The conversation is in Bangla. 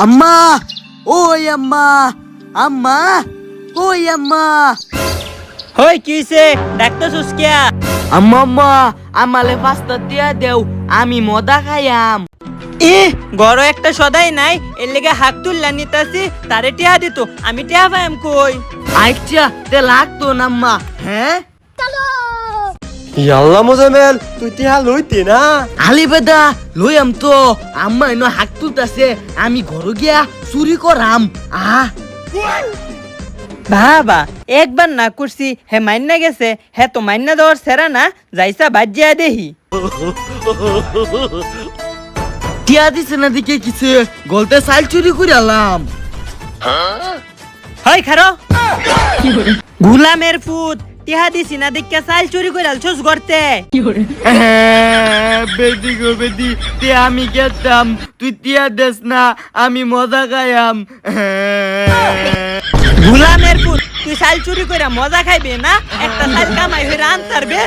আম্মা, ওই আম্মা, আম্মা, ওই আম্মা, হই কিছে ডাকতেছস কিয়া? আম্মা, আম্মা, আমালে 5টা টিয়া দেও, আমি মদা খাইয়াম। ই গড় একটা সদাই নাই, এর লেগে হাত তুললা নিতাছি, তারে টিয়া দিত, আমি টিয়া পাইম কই? আচ্ছা, তে লাগতো না আম্মা, হ্যাঁ? ইয়াল্লা মোজামেল তুই টিহা লইতে না। আলি বেদা লইয়াম তো, আম্মা এনো হাত তুলতাছে, আমি ঘর গিয়া চুরি করাম। বাবা একবার না করছি, হে মাইন্না গেছে, হে তো মাইন্না দেওয়ার সেরা না, যাইসা বাজ্যা দেহি। টিয়া দিছে না দিকে কিছে, গলতে চাল চুরি করে আলাম। হয় খারো গুলামের ফুট, টিহা দিছি না দেখে চাল চুরি করে আলছস গড়তে। বেদি গো বেদি, তে আমি গেতাম, তুই টিয়া দেস না, আমি মজা খাইয়াম। গুলামের ফুট, তুই চাল চুরি করে মজা খাইবে না, একটা চাল কামাই হয়ে আনতারবে।